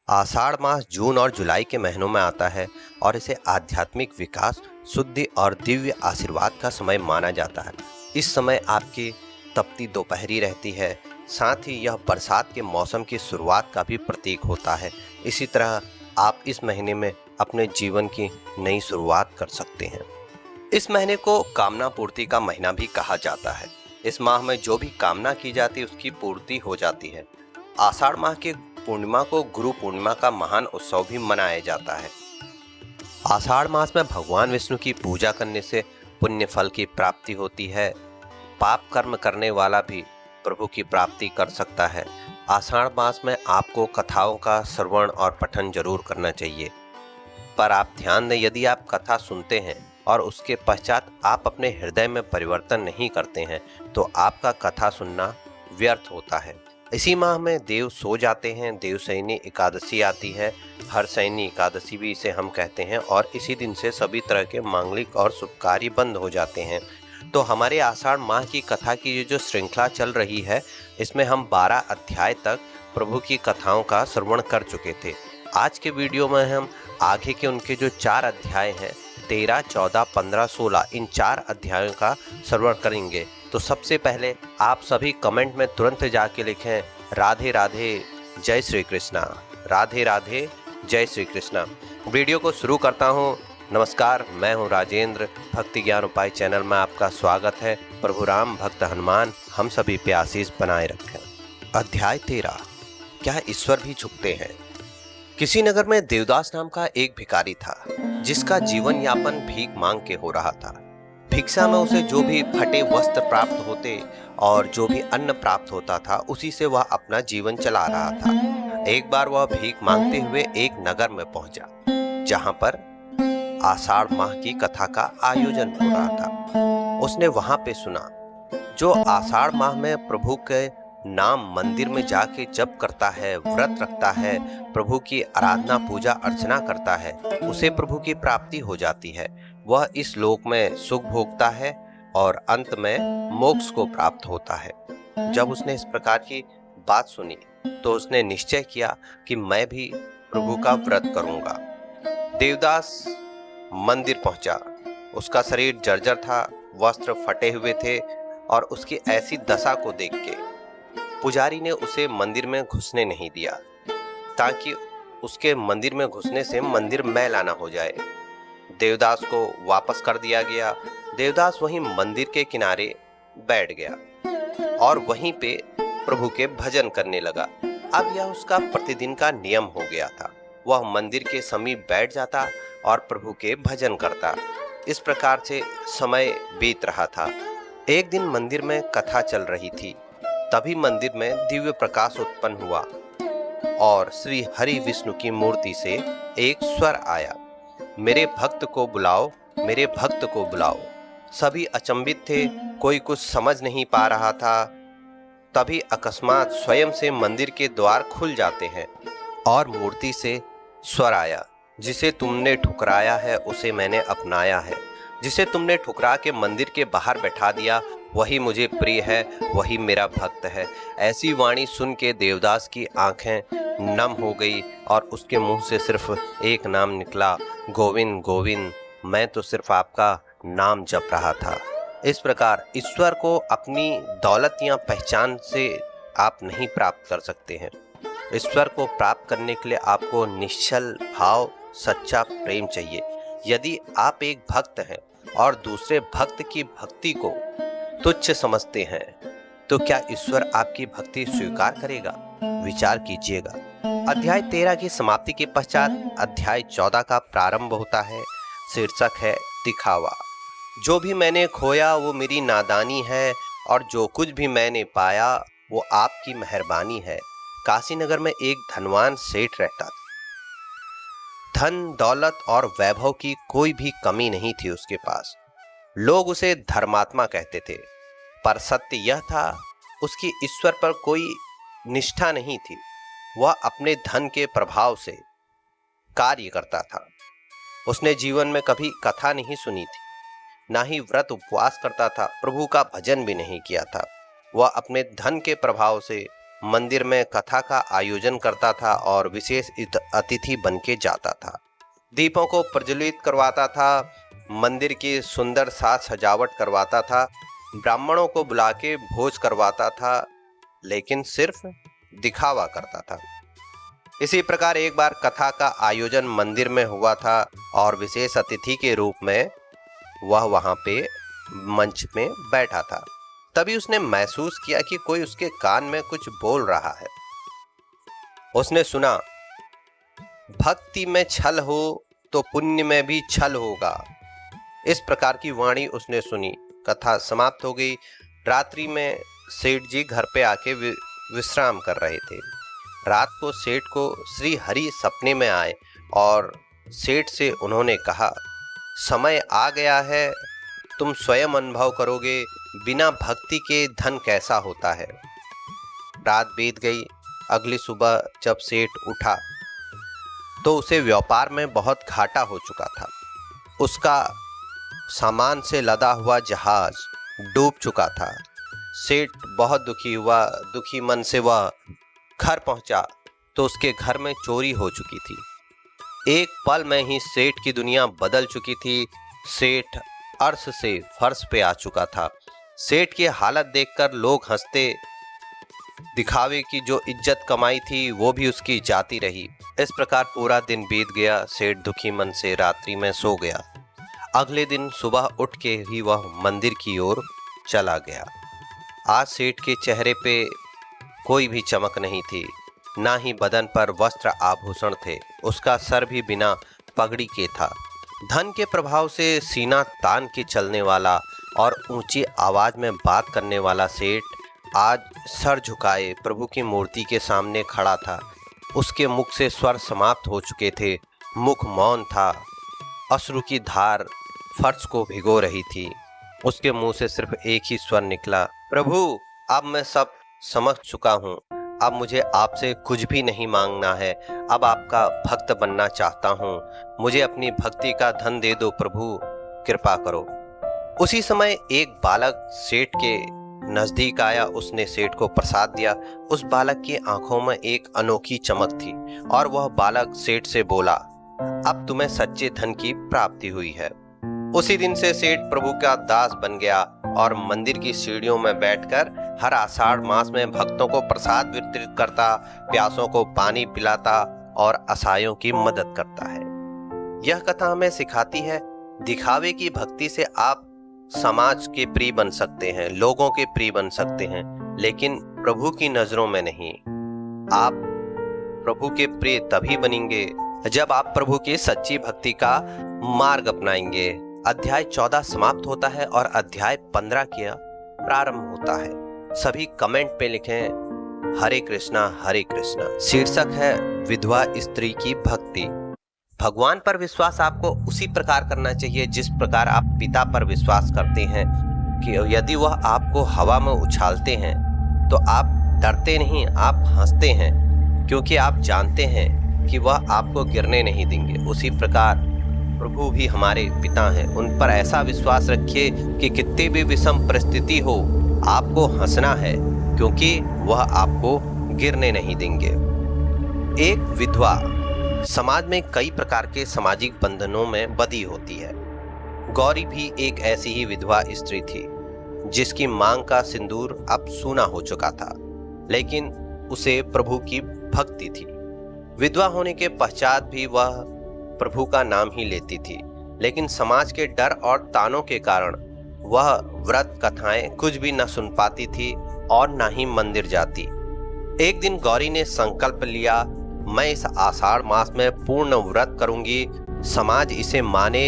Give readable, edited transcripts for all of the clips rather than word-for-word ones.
आषाढ़ मास जून और जुलाई के महीनों में आता है और इसे आध्यात्मिक विकास, शुद्धि और दिव्य आशीर्वाद का समय माना जाता है। इस समय आपकी तपती दोपहरी रहती है, साथ ही यह बरसात के मौसम की शुरुआत का भी प्रतीक होता है। इसी तरह आप इस महीने में अपने जीवन की नई शुरुआत कर सकते हैं। इस महीने को कामना पूर्ति का महीना भी कहा जाता है। इस माह में जो भी कामना की जाती है उसकी पूर्ति हो जाती है। आषाढ़ माह की पूर्णिमा को गुरु पूर्णिमा का महान उत्सव भी मनाया जाता है। आषाढ़ मास में भगवान विष्णु की पूजा करने से पुण्य फल की प्राप्ति होती है। पाप कर्म करने वाला भी प्रभु की प्राप्ति कर सकता है। आषाढ़ मास में आपको कथाओं का श्रवण और पठन जरूर करना चाहिए। पर आप ध्यान दें, यदि आप कथा सुनते हैं और उसके पश्चात आप अपने हृदय में परिवर्तन नहीं करते हैं तो आपका कथा सुनना व्यर्थ होता है। इसी माह में देव सो जाते हैं, देवशयनी एकादशी आती है। हरशयनी एकादशी भी इसे हम कहते हैं और इसी दिन से सभी तरह के मांगलिक और शुभ कार्य बंद हो जाते हैं। तो हमारे आषाढ़ माह की कथा की ये जो श्रृंखला चल रही है, इसमें हम 12 अध्याय तक प्रभु की कथाओं का श्रवण कर चुके थे। आज के वीडियो में हम आगे के उनके जो 4 अध्याय हैं, 13, 14, 15, 16, इन 4 अध्यायों का श्रवण करेंगे। तो सबसे पहले आप सभी कमेंट में तुरंत जाके लिखें राधे राधे जय श्री कृष्णा, राधे राधे जय श्री कृष्णा। वीडियो को शुरू करता हूँ। नमस्कार, मैं हूँ राजेंद्र। भक्ति ज्ञान उपाय चैनल में आपका स्वागत है। प्रभु राम भक्त हनुमान हम सभी पे आशीष बनाए रखें। अध्याय 13, क्या ईश्वर भी झुकते हैं। किसी नगर में देवदास नाम का एक भिखारी था जिसका जीवन यापन भीख मांग के हो रहा था। भिक्षा में उसे जो भी फटे वस्त्र प्राप्त होते और जो भी अन्न प्राप्त होता था उसी से वह अपना जीवन चला रहा था। एक बार वह भीख मांगते हुए एक नगर में पहुंचा जहां पर आषाढ़ माह की कथा का आयोजन हो रहा था। उसने वहां पे सुना, जो आषाढ़ माह में प्रभु के नाम मंदिर में जाके जप करता है, व्रत रखता है, प्रभु की आराधना पूजा अर्चना करता है, उसे प्रभु की प्राप्ति हो जाती है। वह इस लोक में सुख भोगता है और अंत में मोक्ष को प्राप्त होता है। जब उसने इस प्रकार की बात सुनी तो उसने निश्चय किया कि मैं भी प्रभु का व्रत करूंगा। देवदास मंदिर पहुंचा। उसका शरीर जर्जर था, वस्त्र फटे हुए थे और उसकी ऐसी दशा को देख के पुजारी ने उसे मंदिर में घुसने नहीं दिया ताकि उसके मंदिर में घुसने से मंदिर मैला ना हो जाए। देवदास को वापस कर दिया गया। देवदास वहीं मंदिर के किनारे बैठ गया और वहीं पे प्रभु के भजन करने लगा। अब यह उसका प्रतिदिन का नियम हो गया था। वह मंदिर के समीप बैठ जाता और प्रभु के भजन करता। इस प्रकार से समय बीत रहा था। एक दिन मंदिर में कथा चल रही थी। तभी मंदिर में दिव्य प्रकाश उत्पन्न हुआ और श्री हरि विष्णु की मूर्ति से एक स्वर आया, मेरे भक्त को बुलाओ, मेरे भक्त को बुलाओ। सभी अचंभित थे, कोई कुछ समझ नहीं पा रहा था। तभी अकस्मात स्वयं से मंदिर के द्वार खुल जाते हैं और मूर्ति से स्वर आया, जिसे तुमने ठुकराया है उसे मैंने अपनाया है। जिसे तुमने ठुकरा के मंदिर के बाहर बैठा दिया वही मुझे प्रिय है, वही मेरा भक्त है। ऐसी वाणी सुन के देवदास की आंखें नम हो गई और उसके मुंह से सिर्फ एक नाम निकला, गोविंद गोविंद। मैं तो सिर्फ आपका नाम जप रहा था। इस प्रकार ईश्वर को अपनी दौलत या पहचान से आप नहीं प्राप्त कर सकते हैं। ईश्वर को प्राप्त करने के लिए आपको निश्चल भाव, सच्चा प्रेम चाहिए। यदि आप एक भक्त हैं और दूसरे भक्त की भक्ति को तुच्छ समझते हैं तो क्या ईश्वर आपकी भक्ति स्वीकार करेगा? विचार कीजिएगा। अध्याय 13 की समाप्ति के पश्चात अध्याय 14 का प्रारंभ होता है। शीर्षक है दिखावा। जो भी मैंने खोया वो मेरी नादानी है और जो कुछ भी मैंने पाया वो आपकी मेहरबानी है। काशी नगर में एक धनवान सेठ रहता था। धन दौलत और वैभव की कोई भी कमी नहीं थी उसके पास। लोग उसे धर्मात्मा कहते थे, पर सत्य यह था उसकी ईश्वर पर कोई निष्ठा नहीं थी। वह अपने धन के प्रभाव से कार्य करता था। उसने जीवन में कभी कथा नहीं सुनी थी, ना ही व्रत उपवास करता था, प्रभु का भजन भी नहीं किया था। वह अपने धन के प्रभाव से मंदिर में कथा का आयोजन करता था और विशेष अतिथि बन के जाता था। दीपों को प्रज्वलित करवाता था, मंदिर की सुंदर साज सजावट करवाता था, ब्राह्मणों को बुला के भोज करवाता था, लेकिन सिर्फ दिखावा करता था। इसी प्रकार एक बार कथा का आयोजन मंदिर में हुआ था और विशेष अतिथि के रूप में वह वहां पे मंच में बैठा था। तभी उसने महसूस किया कि कोई उसके कान में कुछ बोल रहा है। उसने सुना, भक्ति में छल हो तो पुण्य में भी छल होगा। इस प्रकार की वाणी उसने सुनी। कथा समाप्त हो गई। रात्रि में सेठ जी घर पे आके विश्राम कर रहे थे। रात को सेठ को श्री हरि सपने में आए और सेठ से उन्होंने कहा, समय आ गया है, तुम स्वयं अनुभव करोगे बिना भक्ति के धन कैसा होता है। रात बीत गई। अगली सुबह जब सेठ उठा तो उसे व्यापार में बहुत घाटा हो चुका था। उसका सामान से लदा हुआ जहाज डूब चुका था। सेठ बहुत दुखी हुआ। दुखी मन से वह घर पहुंचा तो उसके घर में चोरी हो चुकी थी। एक पल में ही सेठ की दुनिया बदल चुकी थी। सेठ अर्श से फर्श पे आ चुका था। सेठ की हालत देखकर लोग हंसते। दिखावे की जो इज्जत कमाई थी वो भी उसकी जाती रही। इस प्रकार पूरा दिन बीत गया। सेठ दुखी मन से रात्रि में सो गया। अगले दिन सुबह उठ के ही वह मंदिर की ओर चला गया। आज सेठ के चेहरे पे कोई भी चमक नहीं थी, ना ही बदन पर वस्त्र आभूषण थे। उसका सर भी बिना पगड़ी के था। धन के प्रभाव से सीना तान के चलने वाला और ऊंची आवाज में बात करने वाला सेठ आज सर झुकाए प्रभु की मूर्ति के सामने खड़ा था। उसके मुख से स्वर समाप्त हो चुके थे। मुख मौन था। अश्रु की धार फर्श को भिगो रही थी। उसके मुंह से सिर्फ एक ही स्वर निकला, प्रभु अब मैं सब समझ चुका हूँ। अब मुझे आपसे कुछ भी नहीं मांगना है। अब आपका भक्त बनना चाहता हूँ। मुझे अपनी भक्ति का धन दे दो प्रभु, कृपा करो। उसी समय एक बालक सेठ के नजदीक आया। उसने सेठ को प्रसाद दिया। उस बालक की आंखों में एक अनोखी चमक थी और वह बालक सेठ से बोला, अब तुम्हें सच्चे धन की प्राप्ति हुई है। उसी दिन से सेठ प्रभु का दास बन गया और मंदिर की सीढ़ियों में बैठकर हर आषाढ़ मास में भक्तों को प्रसाद वितरित करता, प्यासों को पानी पिलाता और असहायों की मदद करता है। यह कथा हमें सिखाती है, दिखावे की भक्ति से आप समाज के प्रिय बन सकते हैं, लोगों के प्रिय बन सकते हैं, लेकिन प्रभु की नजरों में नहीं। आप प्रभु के प्रिय तभी बनेंगे जब आप प्रभु की सच्ची भक्ति का मार्ग अपनाएंगे। अध्याय 14 समाप्त होता है और अध्याय 15 का प्रारंभ होता है। सभी कमेंट पे लिखें हरे कृष्णा। शीर्षक है विधवा स्त्री की भक्ति। भगवान पर विश्वास आपको उसी प्रकार करना चाहिए जिस प्रकार आप पिता पर विश्वास करते हैं कि यदि वह आपको हवा में उछालते हैं तो आप डरते नहीं, आप हंसते हैं, क्योंकि आप जानते हैं कि वह आपको गिरने नहीं देंगे। उसी प्रकार प्रभु भी हमारे पिता हैं। उन पर ऐसा विश्वास रखिए कि कितनी भी विषम परिस्थिति हो आपको हंसना है, क्योंकि वह आपको गिरने नहीं देंगे। एक विधवा समाज में कई प्रकार के सामाजिक बंधनों में बंधी होती है। गौरी भी एक ऐसी ही विधवा स्त्री थी जिसकी मांग का सिंदूर अब सूना हो चुका था, लेकिन उसे प्रभु की भक्ति थी। विधवा होने के पश्चात भी वह प्रभु का नाम ही लेती थी, लेकिन समाज के डर और तानों के कारण वह व्रत कथाएं कुछ भी न सुन पाती थी और न ही मंदिर जाती। एक दिन गौरी ने संकल्प लिया, मैं इस आषाढ़ मास में पूर्ण व्रत करूंगी। समाज इसे माने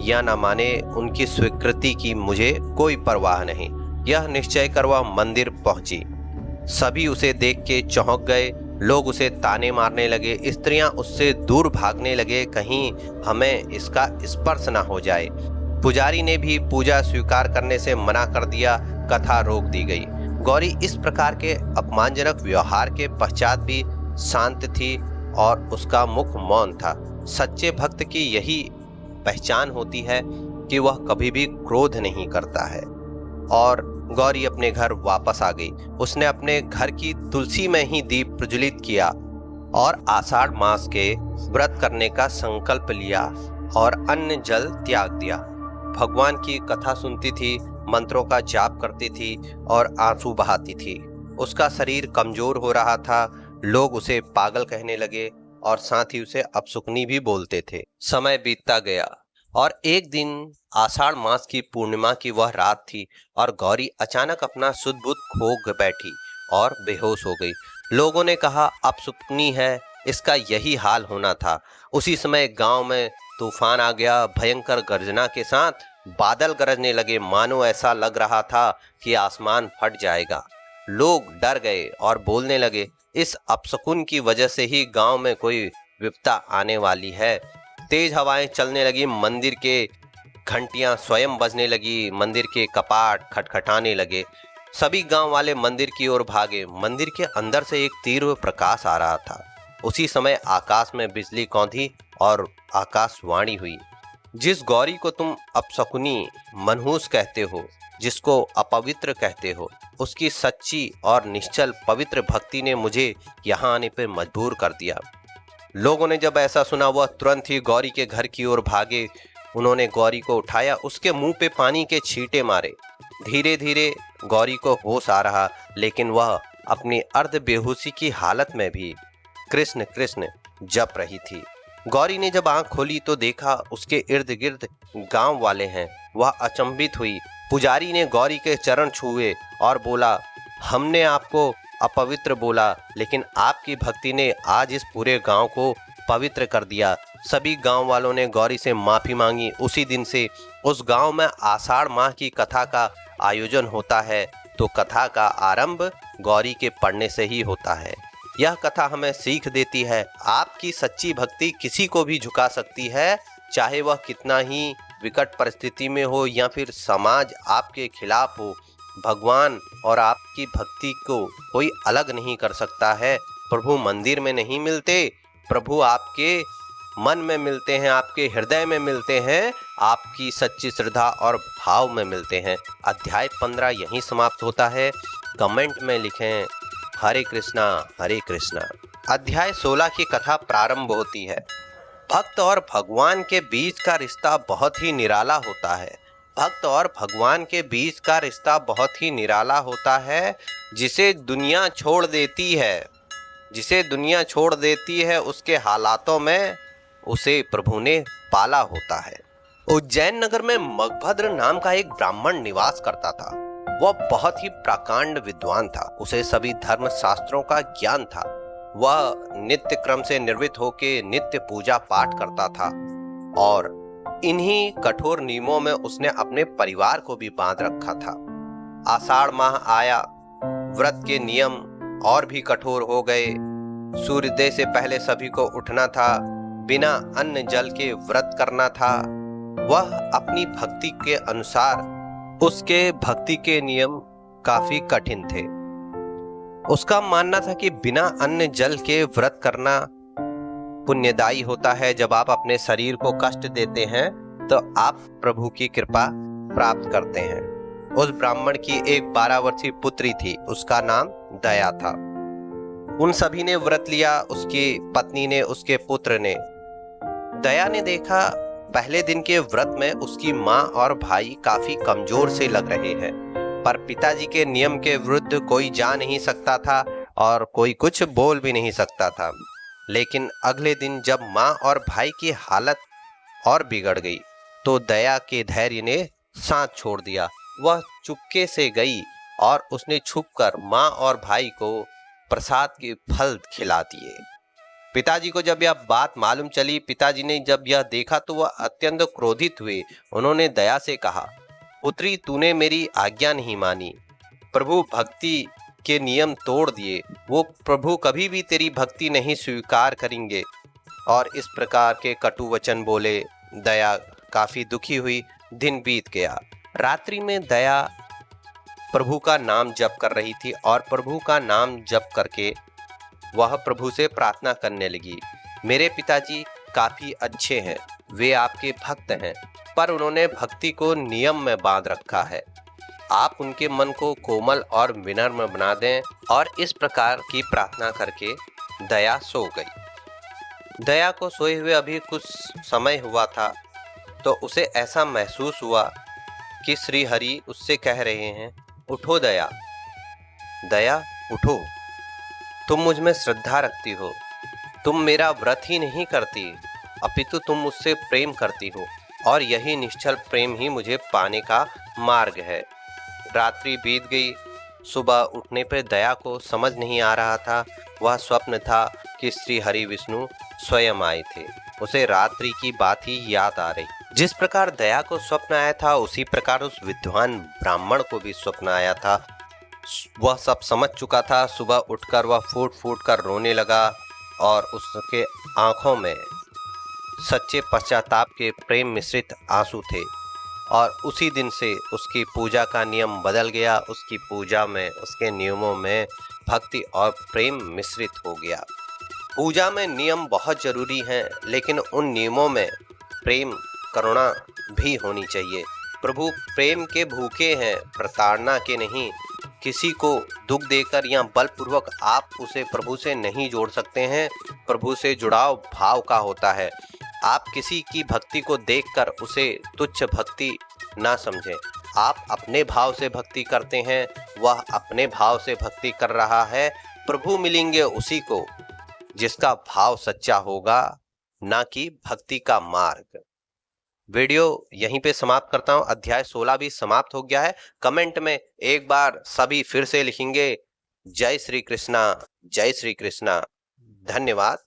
या न माने, उनकी स्वीकृति की मुझे कोई परवाह नहीं। यह निश्चय कर वह मंदिर पहुंची। सभी उसे देख के चौंक गए। लोग उसे ताने मारने लगे। स्त्रियां उससे दूर भागने लगे, कहीं हमें इसका स्पर्श न हो जाए। पुजारी ने भी पूजा स्वीकार करने से मना कर दिया। कथा रोक दी गई। गौरी इस प्रकार के अपमानजनक व्यवहार के पश्चात भी शांत थी और उसका मुख मौन था। सच्चे भक्त की यही पहचान होती है कि वह कभी भी क्रोध नहीं करता है और गौरी अपने घर वापस आ गई। उसने अपने घर की तुलसी में ही दीप प्रज्वलित किया और आषाढ़ मास के व्रत करने का संकल्प लिया और अन्न जल त्याग दिया। भगवान की कथा सुनती थी, मंत्रों का जाप करती थी और आंसू बहाती थी। उसका शरीर कमजोर हो रहा था। लोग उसे पागल कहने लगे और साथ ही उसे अपशकुनी भी बोलते थे। समय बीतता गया और एक दिन आषाढ़ मास की पूर्णिमा की वह रात थी और गौरी अचानक अपना सुध बुध खो बैठी और बेहोश हो गई। लोगों ने कहा अपशकुनी है, इसका यही हाल होना था। उसी समय गांव में तूफान आ गया। भयंकर गर्जना के साथ बादल गरजने लगे, मानो ऐसा लग रहा था कि आसमान फट जाएगा। लोग डर गए और बोलने लगे, इस अपशकुन की वजह से ही गांव में कोई विपदा आने वाली है। तेज हवाएं चलने लगी, मंदिर के घंटियां स्वयं बजने लगी, मंदिर के कपाट खटखटाने लगे। सभी गांव वाले मंदिर की ओर भागे। मंदिर के अंदर से एक तीव्र प्रकाश आ रहा था। उसी समय आकाश में बिजली कौंधी और आकाशवाणी हुई, जिस गौरी को तुम अपशकुनी मनहूस कहते हो, जिसको अपवित्र कहते हो, उसकी सच्ची और निश्चल पवित्र भक्ति ने मुझे यहाँ आने पर मजबूर कर दिया। लोगों ने जब ऐसा सुना, वह तुरंत ही गौरी के घर की ओर भागे। उन्होंने गौरी को उठाया, उसके मुंह पे पानी के छींटे मारे। धीरे धीरे गौरी को होश आ रहा, लेकिन वह अपनी अर्ध बेहोशी की हालत में भी कृष्ण कृष्ण जप रही थी। गौरी ने जब आंख खोली तो देखा उसके इर्द गिर्द गांव वाले हैं। वह अचंभित हुई। पुजारी ने गौरी के चरण छुए और बोला, हमने आपको अपवित्र बोला, लेकिन आपकी भक्ति ने आज इस पूरे गांव को पवित्र कर दिया। सभी गांव वालों ने गौरी से माफी मांगी। उसी दिन से उस गांव में आषाढ़ माह की कथा का आयोजन होता है, तो कथा का आरंभ गौरी के पढ़ने से ही होता है। यह कथा हमें सीख देती है, आपकी सच्ची भक्ति किसी को भी झुका सकती है, चाहे वह कितना ही विकट परिस्थिति में हो या फिर समाज आपके खिलाफ हो। भगवान और आपकी भक्ति को कोई अलग नहीं कर सकता है। प्रभु मंदिर में नहीं मिलते, प्रभु आपके मन में मिलते हैं, आपके हृदय में मिलते हैं, आपकी सच्ची श्रद्धा और भाव में मिलते हैं। अध्याय 15 यहीं समाप्त होता है। कमेंट में लिखें हरे कृष्णा हरे कृष्णा। अध्याय 16 की कथा प्रारंभ होती है। भक्त और भगवान के बीच का रिश्ता बहुत ही निराला होता है। भक्त और भगवान के बीच का रिश्ता बहुत ही निराला होता है। जिसे दुनिया छोड़ देती है, उसके हालातों में उसे प्रभु ने पाला होता है। उज्जैन नगर में मगभद्र नाम का एक ब्राह्मण निवास करता था। वह बहुत ही प्रकांड विद्वान था। उसे सभी धर्म शास्त्रों का ज्ञान था। वह नित्य क्रम से निर्वृत्त होकर नित्य पूजा पाठ करता था और इन्हीं कठोर नियमों में उसने अपने परिवार को भी बांध रखा था। आषाढ़ माह आया, व्रत के नियम और भी कठोर हो गए। सूर्योदय से पहले सभी को उठना था, बिना अन्न जल के व्रत करना था। वह अपनी भक्ति के अनुसार, उसके भक्ति के नियम काफी कठिन थे। उसका मानना था कि बिना अन्न जल के व्रत करना पुण्यदायी होता है। जब आप अपने शरीर को कष्ट देते हैं तो आप प्रभु की कृपा प्राप्त करते हैं। उस ब्राह्मण की एक 12 वर्षीय पुत्री थी, उसका नाम दया था। उन सभी ने व्रत लिया, उसकी पत्नी ने, उसके पुत्र ने। दया ने देखा पहले दिन के व्रत में उसकी माँ और भाई काफी कमजोर से लग रहे हैं, पर पिताजी के नियम के विरुद्ध कोई जा नहीं सकता था और कोई कुछ बोल भी नहीं सकता था। लेकिन अगले दिन जब माँ और भाई की हालत और बिगड़ गई तो दया के धैर्य ने साथ छोड़ दिया। वह चुपके से गई और उसने छुपकर माँ और भाई को प्रसाद के फल खिला दिए। पिताजी को जब यह बात मालूम चली, पिताजी ने जब यह देखा तो वह अत्यंत क्रोधित हुए। उन्होंने दया से कहा, पुत्री, तूने मेरी आज्ञा नहीं मानी, प्रभु भक्ति के नियम तोड़ दिए, वो प्रभु कभी भी तेरी भक्ति नहीं स्वीकार करेंगे। और इस प्रकार के कटु वचन बोले। दया काफी दुखी हुई। दिन बीत गया। रात्रि में दया प्रभु का नाम जप कर रही थी और प्रभु का नाम जप करके वह प्रभु से प्रार्थना करने लगी, मेरे पिताजी काफी अच्छे हैं, वे आपके भक्त हैं, पर उन्होंने भक्ति को नियम में बांध रखा है। आप उनके मन को कोमल और विनम्र बना दें। और इस प्रकार की प्रार्थना करके दया सो गई। दया को सोए हुए अभी कुछ समय हुआ था तो उसे ऐसा महसूस हुआ कि श्री हरि उससे कह रहे हैं, उठो दया, दया उठो, तुम मुझ में श्रद्धा रखती हो, तुम मेरा व्रत ही नहीं करती अपितु तुम मुझसे प्रेम करती हो, और यही निश्चल प्रेम ही मुझे पाने का मार्ग है। रात्रि बीत गई। सुबह उठने पर दया को समझ नहीं आ रहा था वह स्वप्न था कि श्री हरि विष्णु स्वयं आए थे। उसे रात्रि की बात ही याद आ रही। जिस प्रकार दया को स्वप्न आया था उसी प्रकार उस विद्वान ब्राह्मण को भी स्वप्न आया था। वह सब समझ चुका था। सुबह उठकर वह फूट फूट कर रोने लगा और उसके आंखों में सच्चे पश्चाताप के प्रेम मिश्रित आंसू थे। और उसी दिन से उसकी पूजा का नियम बदल गया। उसकी पूजा में, उसके नियमों में भक्ति और प्रेम मिश्रित हो गया। पूजा में नियम बहुत जरूरी हैं, लेकिन उन नियमों में प्रेम, करुणा भी होनी चाहिए। प्रभु प्रेम के भूखे हैं, प्रताड़ना के नहीं। किसी को दुख देकर या बलपूर्वक आप उसे प्रभु से नहीं जोड़ सकते हैं। प्रभु से जुड़ाव भाव का होता है। आप किसी की भक्ति को देखकर उसे तुच्छ भक्ति ना समझें। आप अपने भाव से भक्ति करते हैं, वह अपने भाव से भक्ति कर रहा है। प्रभु मिलेंगे उसी को जिसका भाव सच्चा होगा, ना कि भक्ति का मार्ग। वीडियो यहीं पे समाप्त करता हूं। अध्याय 16 भी समाप्त हो गया है। कमेंट में एक बार सभी फिर से लिखेंगे, जय श्री कृष्णा, जय श्री कृष्णा। धन्यवाद।